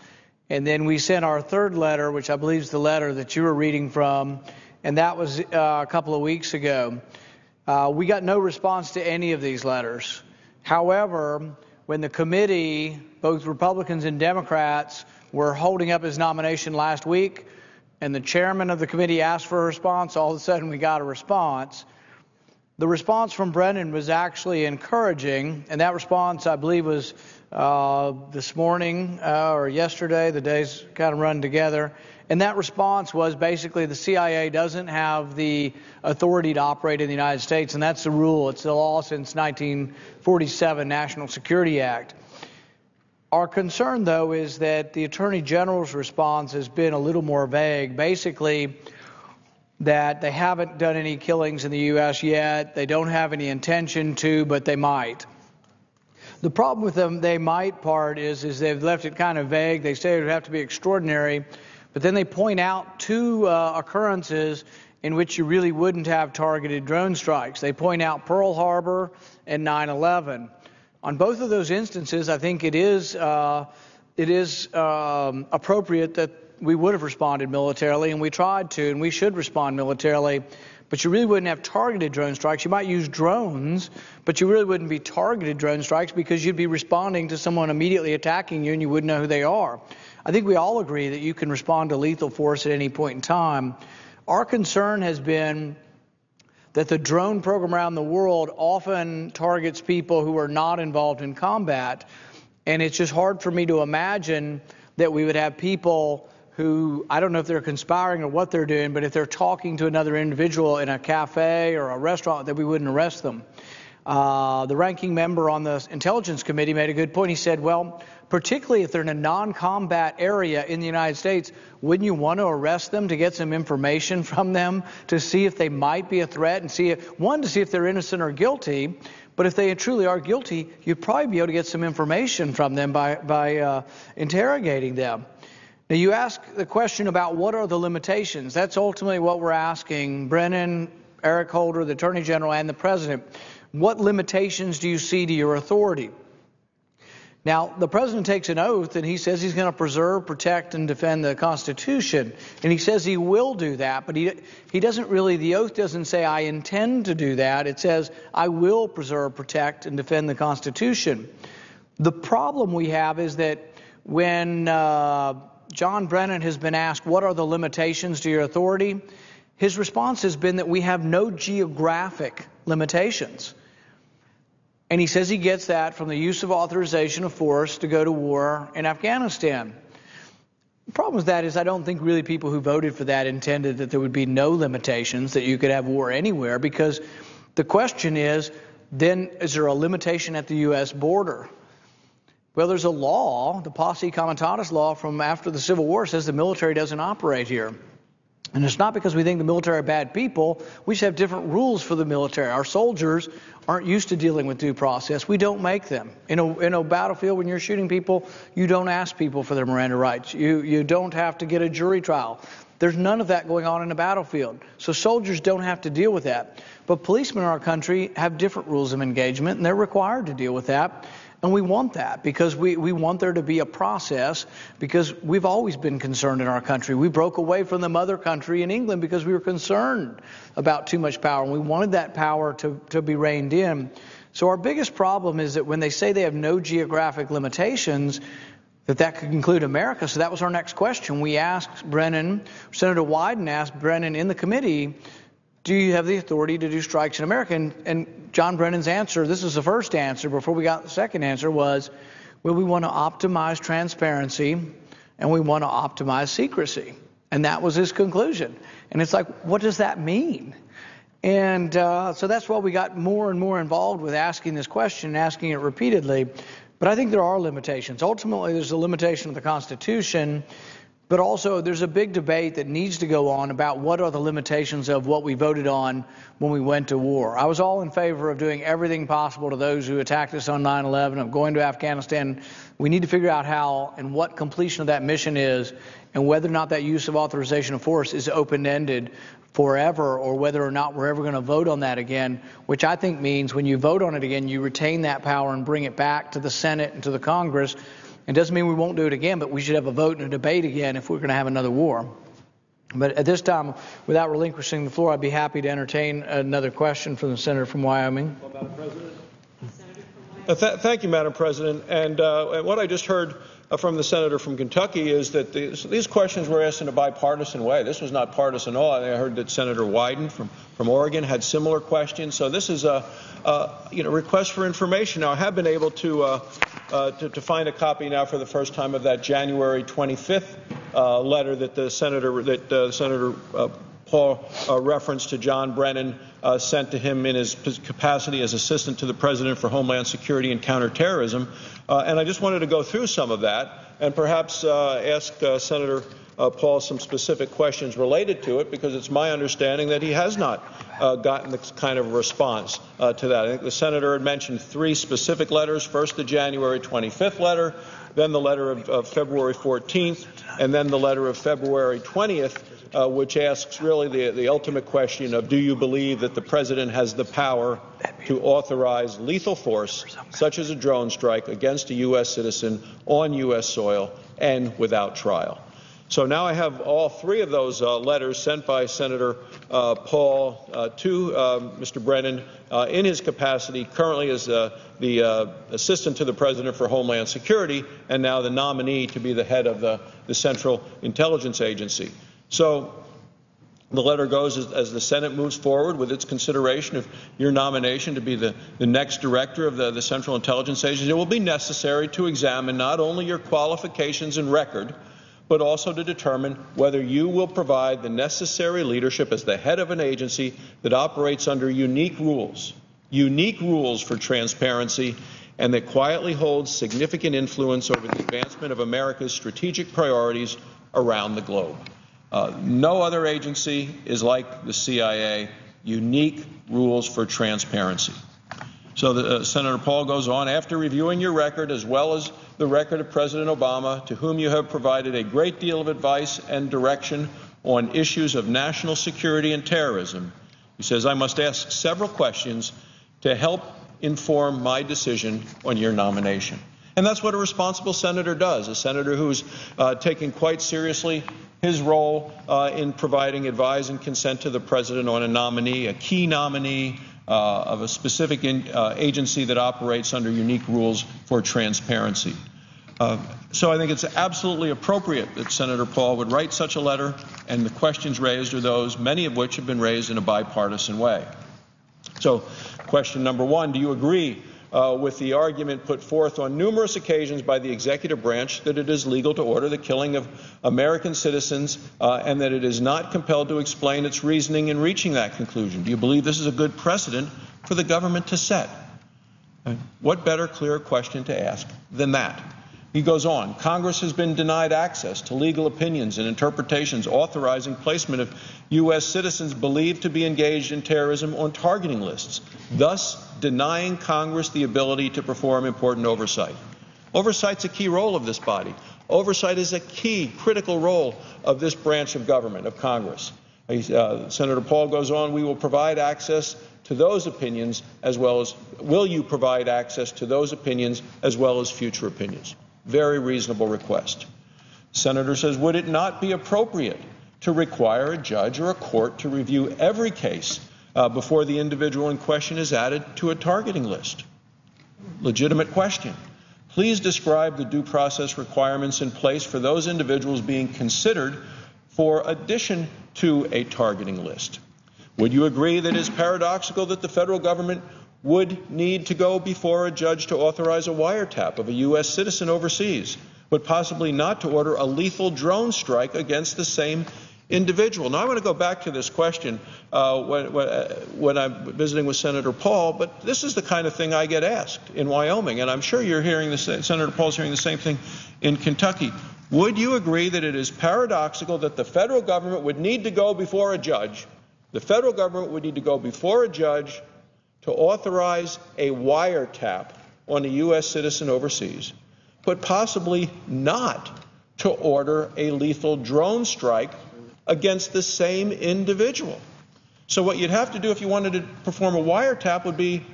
And then we sent our third letter, which I believe is the letter that you were reading from, and that was a couple of weeks ago. We got no response to any of these letters. However, when the committee, both Republicans and Democrats, were holding up his nomination last week, and the chairman of the committee asked for a response, all of a sudden we got a response. The response from Brennan was actually encouraging, and that response, I believe, was this morning or yesterday. The days kind of run together. And that response was basically the CIA doesn't have the authority to operate in the United States, and that's the rule. It's the law since 1947, National Security Act. Our concern, though, is that the Attorney General's response has been a little more vague. Basically, that they haven't done any killings in the U.S. yet. They don't have any intention to, but they might. The problem with them, they might part is they've left it kind of vague. They say it would have to be extraordinary, but then they point out two occurrences in which you really wouldn't have targeted drone strikes. They point out Pearl Harbor and 9/11. On both of those instances, I think it is appropriate that we would have responded militarily, and we tried to, and we should respond militarily, but you really wouldn't have targeted drone strikes. You might use drones, but you really wouldn't be targeted drone strikes because you'd be responding to someone immediately attacking you and you wouldn't know who they are. I think we all agree that you can respond to lethal force at any point in time. Our concern has been that the drone program around the world often targets people who are not involved in combat, and it's just hard for me to imagine that we would have people who, I don't know if they're conspiring or what they're doing, but if they're talking to another individual in a cafe or a restaurant, that we wouldn't arrest them. The ranking member on the Intelligence Committee made a good point. He said, well, particularly if they're in a non-combat area in the United States, wouldn't you want to arrest them to get some information from them to see if they might be a threat and see if they're innocent or guilty? But if they truly are guilty, you'd probably be able to get some information from them by interrogating them. Now, you ask the question about what are the limitations. That's ultimately what we're asking Brennan, Eric Holder, the Attorney General, and the President. What limitations do you see to your authority? Now, the President takes an oath, and he says he's going to preserve, protect, and defend the Constitution. And he says he will do that, but he doesn't really, the oath doesn't say, I intend to do that. It says, I will preserve, protect, and defend the Constitution. The problem we have is that when John Brennan has been asked, what are the limitations to your authority? His response has been that we have no geographic limitations. And he says he gets that from the use of authorization of force to go to war in Afghanistan. The problem with that is I don't think really people who voted for that intended that there would be no limitations, that you could have war anywhere, because the question is, then is there a limitation at the U.S. border? Well, there's a law, the Posse Comitatus law from after the Civil War, says the military doesn't operate here. And it's not because we think the military are bad people. We just have different rules for the military. Our soldiers aren't used to dealing with due process. We don't make them. In a battlefield, when you're shooting people, you don't ask people for their Miranda rights. You don't have to get a jury trial. There's none of that going on in a battlefield. So soldiers don't have to deal with that. But policemen in our country have different rules of engagement, and they're required to deal with that. And we want that because we want there to be a process, because we've always been concerned in our country. We broke away from the mother country in England because we were concerned about too much power, and we wanted that power to be reined in. So our biggest problem is that when they say they have no geographic limitations, that could include America. So that was our next question. We asked Brennan, Senator Wyden asked Brennan in the committee, do you have the authority to do strikes in America? And John Brennan's answer, this is the first answer before we got the second answer, was, well, we want to optimize transparency and we want to optimize secrecy. And that was his conclusion. And it's like, what does that mean? And so that's why we got more and more involved with asking this question and asking it repeatedly. But I think there are limitations. Ultimately, there's a limitation of the Constitution. But also, there's a big debate that needs to go on about what are the limitations of what we voted on when we went to war. I was all in favor of doing everything possible to those who attacked us on 9/11, of going to Afghanistan. We need to figure out how and what completion of that mission is, and whether or not that use of authorization of force is open-ended forever, or whether or not we're ever going to vote on that again, which I think means when you vote on it again, you retain that power and bring it back to the Senate and to the Congress. It doesn't mean we won't do it again, but we should have a vote and a debate again if we're going to have another war. But at this time, without relinquishing the floor, I'd be happy to entertain another question from the senator from Wyoming. Well, Madam President. Thank you, Madam President. And what I just heard from the senator from Kentucky is that these questions were asked in a bipartisan way. This was not partisan at all. I heard that Senator Wyden from Oregon had similar questions. So this is a request for information. Now, I have been able to find a copy now for the first time of that January 25th letter that Senator Paul referenced to John Brennan sent to him in his capacity as Assistant to the President for Homeland Security and Counterterrorism. And I just wanted to go through some of that and perhaps ask Senator Paul some specific questions related to it, because it's my understanding that he has not gotten the kind of response to that. I think the senator had mentioned 3 specific letters. First, the January 25th letter, then the letter of February 14th, and then the letter of February 20th, which asks really the ultimate question of, do you believe that the president has the power to authorize lethal force, such as a drone strike, against a U.S. citizen on U.S. soil and without trial? So now I have all 3 of those letters sent by Senator Paul to Mr. Brennan in his capacity currently as the Assistant to the President for Homeland Security, and now the nominee to be the head of the Central Intelligence Agency. So the letter goes, as the Senate moves forward with its consideration of your nomination to be the next director of the Central Intelligence Agency, it will be necessary to examine not only your qualifications and record, but also to determine whether you will provide the necessary leadership as the head of an agency that operates under unique rules unique rules for transparency and that quietly holds significant influence over the advancement of America's strategic priorities around the globe. No other agency is like the CIA, unique rules for transparency. So Senator Paul goes on, after reviewing your record as well as the record of President Obama, to whom you have provided a great deal of advice and direction on issues of national security and terrorism, he says, I must ask several questions to help inform my decision on your nomination. And that's what a responsible senator does, a senator who's taking quite seriously his role in providing advice and consent to the president on a nominee, a key nominee of a specific agency that operates under unique rules for transparency. So I think it's absolutely appropriate that Senator Paul would write such a letter, and the questions raised are those, many of which have been raised in a bipartisan way. So question number one, do you agree with the argument put forth on numerous occasions by the executive branch that it is legal to order the killing of American citizens and that it is not compelled to explain its reasoning in reaching that conclusion? Do you believe this is a good precedent for the government to set? What better, clear question to ask than that? He goes on, Congress has been denied access to legal opinions and interpretations authorizing placement of U.S. citizens believed to be engaged in terrorism on targeting lists, thus denying Congress the ability to perform important oversight. Oversight's a key role of this body. Oversight is a key, critical role of this branch of government, of Congress. Senator Paul goes on, we will provide access to those opinions as well as, will you provide access to those opinions as well as future opinions? Very reasonable request. The senator says, would it not be appropriate to require a judge or a court to review every case before the individual in question is added to a targeting list? Legitimate question. Please describe the due process requirements in place for those individuals being considered for addition to a targeting list. Would you agree that it is paradoxical that the federal government would need to go before a judge to authorize a wiretap of a U.S. citizen overseas, but possibly not to order a lethal drone strike against the same individual? Now, I want to go back to this question when I'm visiting with Senator Paul, but this is the kind of thing I get asked in Wyoming, and I'm sure you're hearing the same, Senator Paul's hearing the same thing in Kentucky. Would you agree that it is paradoxical that the federal government would need to go before a judge, the federal government would need to go before a judge to authorize a wiretap on a U.S. citizen overseas, but possibly not to order a lethal drone strike against the same individual? So what you'd have to do if you wanted to perform a wiretap would be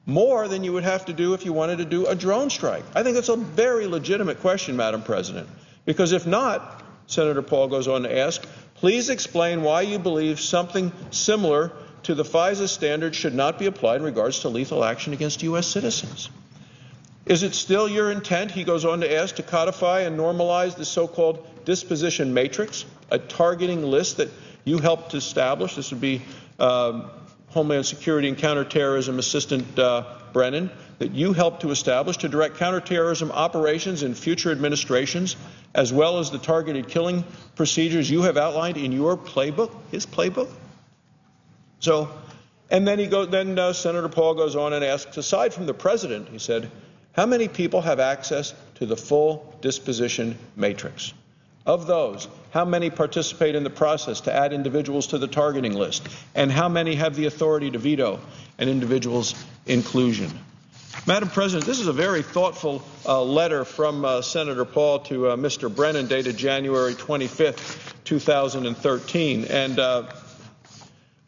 more than you would have to do if you wanted to do a drone strike. I think that's a very legitimate question, Madam President, because if not, Senator Paul goes on to ask, please explain why you believe something similar to the FISA standard should not be applied in regards to lethal action against U.S. citizens. Is it still your intent, he goes on to ask, to codify and normalize the so-called disposition matrix, a targeting list that you helped to establish? This would be Homeland Security and Counterterrorism Assistant Brennan, that you helped to establish to direct counterterrorism operations in future administrations, as well as the targeted killing procedures you have outlined in your playbook, his playbook? So, and then Senator Paul goes on and asks, aside from the president, he said, how many people have access to the full disposition matrix? Of those, how many participate in the process to add individuals to the targeting list? And how many have the authority to veto an individual's inclusion? Madam President, this is a very thoughtful letter from Senator Paul to Mr. Brennan, dated January 25th, 2013. And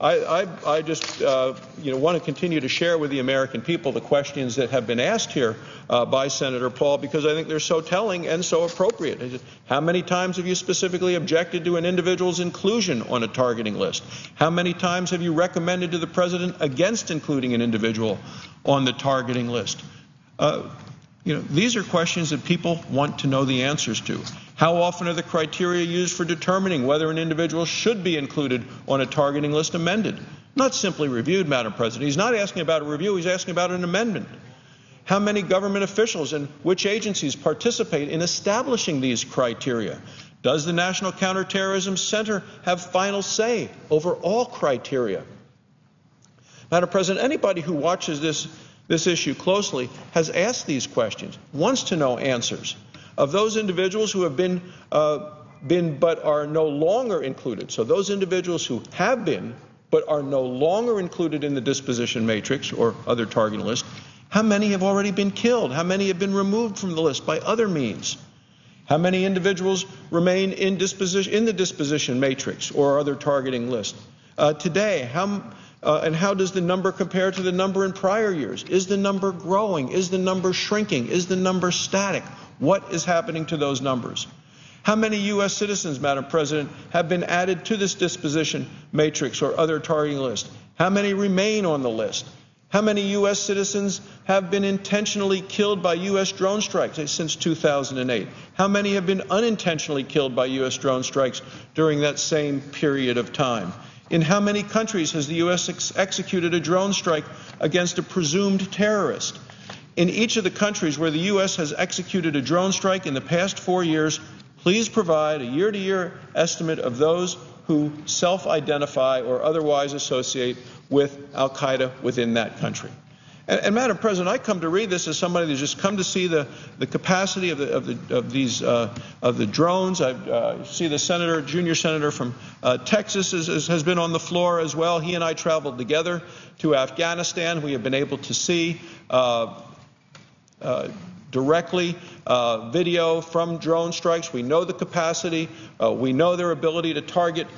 I just want to continue to share with the American people the questions that have been asked here by Senator Paul, because I think they're so telling and so appropriate. How many times have you specifically objected to an individual's inclusion on a targeting list? How many times have you recommended to the president against including an individual on the targeting list? These are questions that people want to know the answers to. How often are the criteria used for determining whether an individual should be included on a targeting list amended? Not simply reviewed, Madam President. He's not asking about a review, he's asking about an amendment. How many government officials and which agencies participate in establishing these criteria? Does the National Counterterrorism Center have final say over all criteria? Madam President, anybody who watches this issue closely has asked these questions, wants to know answers of those individuals who have been but are no longer included. So those individuals who have been but are no longer included in the disposition matrix or other targeting list, how many have already been killed? How many have been removed from the list by other means? How many individuals remain in the disposition matrix or other targeting list today? And how does the number compare to the number in prior years? Is the number growing? Is the number shrinking? Is the number static? What is happening to those numbers? How many U.S. citizens, Madam President, have been added to this disposition matrix or other targeting list? How many remain on the list? How many U.S. citizens have been intentionally killed by U.S. drone strikes since 2008? How many have been unintentionally killed by U.S. drone strikes during that same period of time? In how many countries has the U.S. executed a drone strike against a presumed terrorist? In each of the countries where the U.S. has executed a drone strike in the past 4 years, please provide a year-to-year estimate of those who self-identify or otherwise associate with al-Qaeda within that country. And Madam President, I come to read this as somebody who's just come to see the capacity of the drones. I see the junior senator from Texas has been on the floor as well. He and I traveled together to Afghanistan. We have been able to see directly video from drone strikes. We know the capacity. We know their ability to target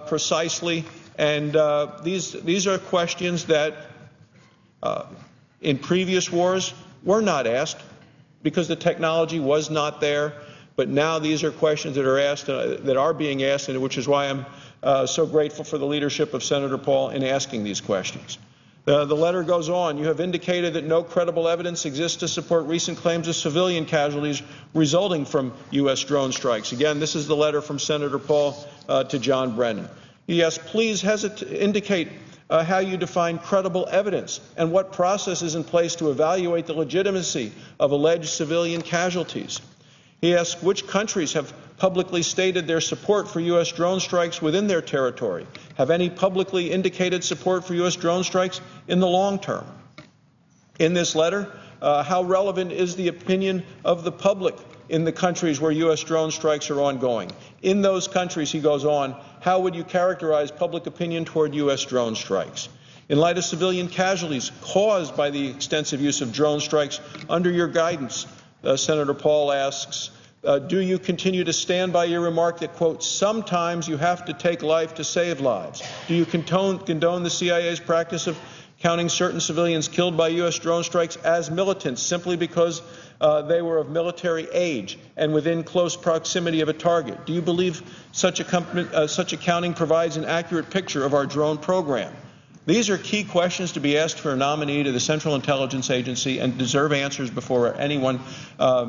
precisely. And these are questions that in previous wars were not asked because the technology was not there. But now these are questions that are asked, that are being asked, and which is why I'm so grateful for the leadership of Senator Paul in asking these questions. The letter goes on. You have indicated that no credible evidence exists to support recent claims of civilian casualties resulting from U.S. drone strikes. Again, this is the letter from Senator Paul to John Brennan. Yes, please indicate how you define credible evidence and what process is in place to evaluate the legitimacy of alleged civilian casualties. He asks which countries have publicly stated their support for U.S. drone strikes within their territory. Have any publicly indicated support for U.S. drone strikes in the long term? In this letter, how relevant is the opinion of the public in the countries where U.S. drone strikes are ongoing? In those countries, he goes on, how would you characterize public opinion toward U.S. drone strikes? In light of civilian casualties caused by the extensive use of drone strikes under your guidance, Senator Paul asks, do you continue to stand by your remark that, quote, sometimes you have to take life to save lives? Do you condone the CIA's practice of counting certain civilians killed by U.S. drone strikes as militants simply because they were of military age and within close proximity of a target? Do you believe such accounting provides an accurate picture of our drone program? These are key questions to be asked for a nominee to the Central Intelligence Agency and deserve answers before anyone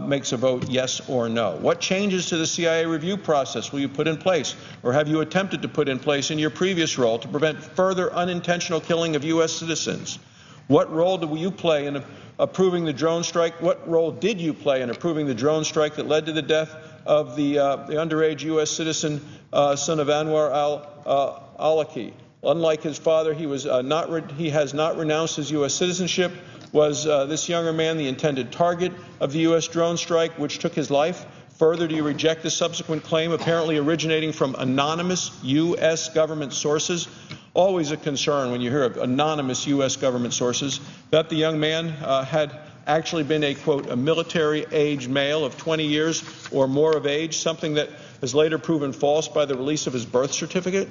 makes a vote yes or no. What changes to the CIA review process will you put in place, or have you attempted to put in place in your previous role to prevent further unintentional killing of U.S. citizens? What role do you play in approving the drone strike? What role did you play in approving the drone strike that led to the death of the underage U.S. citizen, son of Anwar al-Awlaki? Unlike his father, he has not renounced his U.S. citizenship. Was this younger man the intended target of the U.S. drone strike, which took his life? Further, do you reject the subsequent claim, apparently originating from anonymous U.S. government sources? Always a concern when you hear of anonymous U.S. government sources, that the young man had actually been a, quote, a military-age male of 20 years or more of age, something that has later proven false by the release of his birth certificate.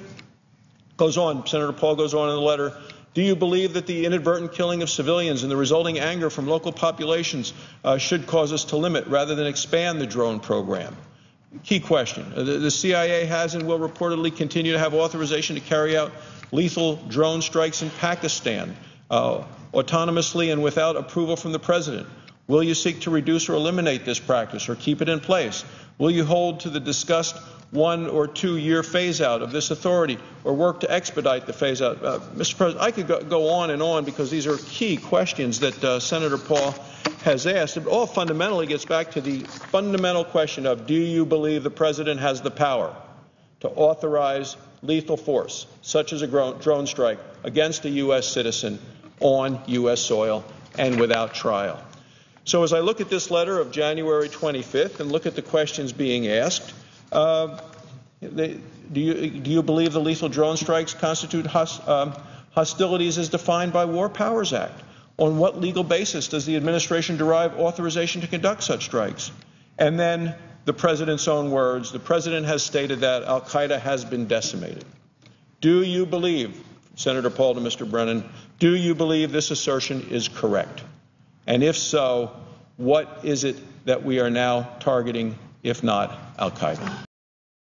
Goes on, Senator Paul goes on in the letter, do you believe that the inadvertent killing of civilians and the resulting anger from local populations should cause us to limit rather than expand the drone program? Key question. The CIA has and will reportedly continue to have authorization to carry out lethal drone strikes in Pakistan autonomously and without approval from the President. Will you seek to reduce or eliminate this practice or keep it in place? Will you hold to the discussed 1 or 2 year phase out of this authority or work to expedite the phase out? Mr. President, I could go on and on because these are key questions that Senator Paul has asked. It all fundamentally gets back to the fundamental question of, do you believe the President has the power to authorize lethal force, such as a drone strike, against a U.S. citizen on U.S. soil and without trial. So as I look at this letter of January 25th and look at the questions being asked, do you believe the lethal drone strikes constitute hostilities as defined by War Powers Act? On what legal basis does the administration derive authorization to conduct such strikes? And then the president's own words, the president has stated that al-Qaeda has been decimated. Do you believe, Senator Paul to Mr. Brennan, do you believe this assertion is correct? And if so, what is it that we are now targeting, if not al-Qaeda?